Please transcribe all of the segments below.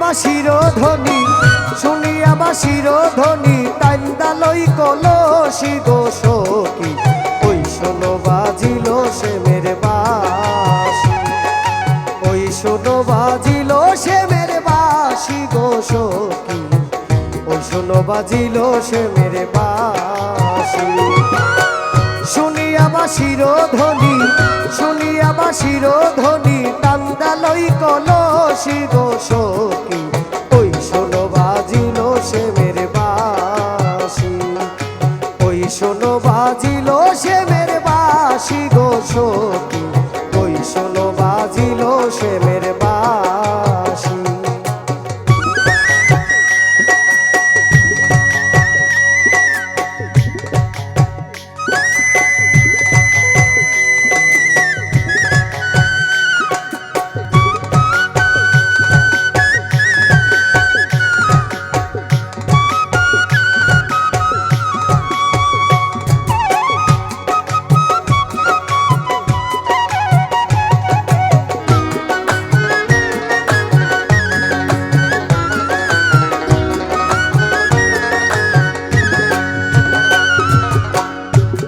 বাঁশির ধ্বনি শুনিয়া বাঁশির ধ্বনি টাইন্দা লই কলসি গো সখী ওই শোনো বাজিল সে মেরে বাঁশি ওই শোনো বাজিল সে মেরে বাঁশি গো সখী ওই শোনো বাজিল সে মেরে বাঁশি শুনিয়া বাঁশির ধ্বনি শুনিয়া বাঁশির ধ্বনি টান্দা লই কলসি গো সখী ওই শোনো বাজিল সে মেরে বাঁশি ওই শোনো বাজিল সে মেরে বাঁশি গো সখী ওই শোনো বাজিল সে মেরে বাঁশি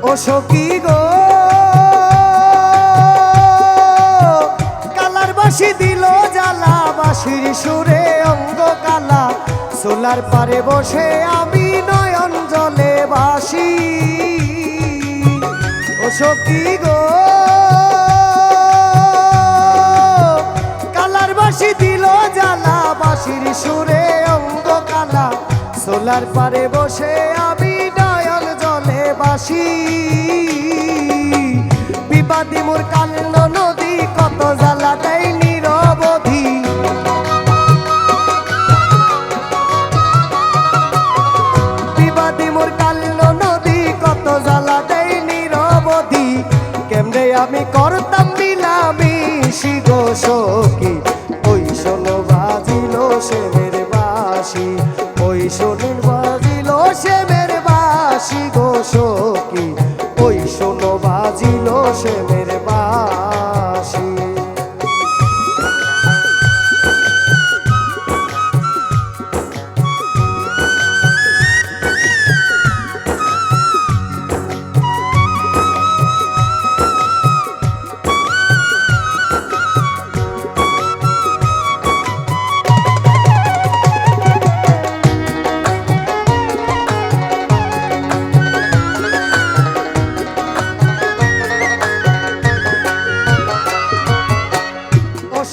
ও সখী গো কালার বাঁশি দিল জ্বালা বাঁশির সুরে অঙ্গ কালা সোলার পারে বসে আমি নয়ন জলে বাসি ও সখী গো কালার বাঁশি দিল জ্বালা বাঁশির সুরে অঙ্গ কালা সোলার পারে বসে আমি নয়ন জলে বাসি বিবাদী মোর কান্দ নদী কত জ্বালা দেয় নিরবধি বিবাদী মোর কান্দ নদী কত জ্বালা দেয় নিরবধি কেমনে আমি করতাম মিলামিশি গো সখী ওই শোনো বাজিল সে মেরে বাঁশি ওই শোনো বাজিল সে মেরে বাঁশি গো সখী ওই শোনো বাজিল সে মেরে বাঁশি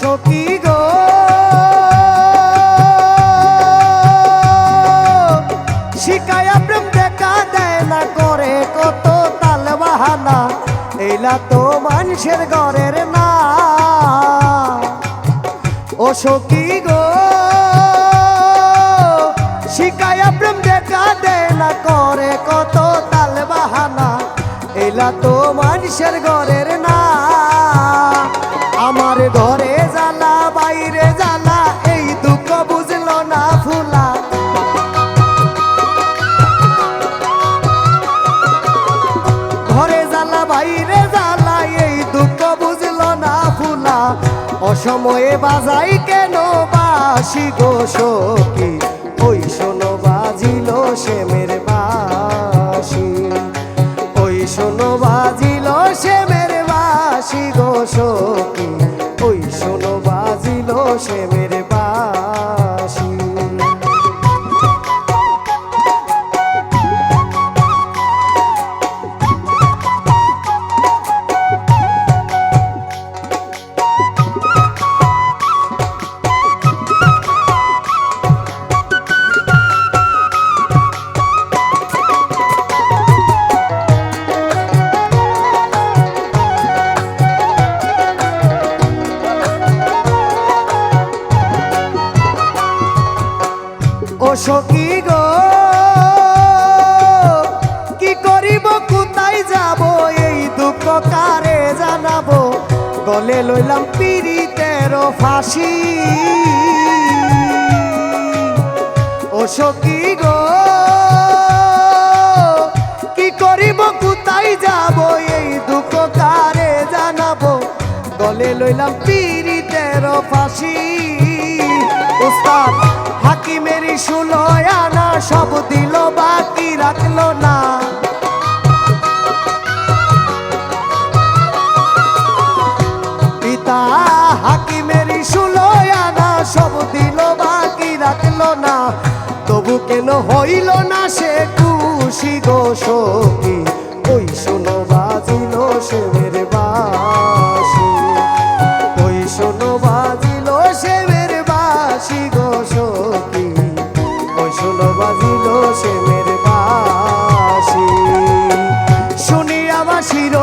সখী গো শিকায়া প্রেম দেখা দেয় না করে কত তাল বাহানা এইলা তো মানুষের ঘরের না ও সখী গো শিকায়া প্রেম দেখা দেয় না করে কত তাল বাহানা এইলা তো মানুষের ঘরের না আমার ঘরে জ্বালা বাইরে জ্বালা এই দুঃখ বুঝলো না ফুলা ঘরে জ্বালা বাইরে জ্বালা এই দুঃখ বুঝলো না ফুলা অসময়ে বাজাই কেন বাঁশি গো সখী ওই শোনো বাজিল সে মেরে বাঁশি ওই শোনো বাজিল সে মেরে বাঁশি গো সখী ওই শোনো বাজিল সে মেরে বাঁশি ও সখী গো কি করিব কোথায় যাব এই দুঃখ কারে জানাবো গলে লইলাম পীড়িতের ফাঁসি ও সখী গো কি করিব কোথায় যাব এই দুঃখ কারে জানাবো গলে লইলাম পীড়িতের ফাঁসি ও উস্তাদ হাকিমেরই 16 আনা সব দিল বাকি রাখলো না। পিতা হাকিমেরই 16 আনা সব দিল বাকি রাখলো না। তবু কেন হইল না সে খুশি গো সখী, ওই শোনো বাজিল সে মেরে বাঁশি, ওই শোনো বাজিল সে মেরে বাঁশি গো সখী, ওই শোনো বাজিল সে মেরে বাঁশি। শুনিয়া বাঁশির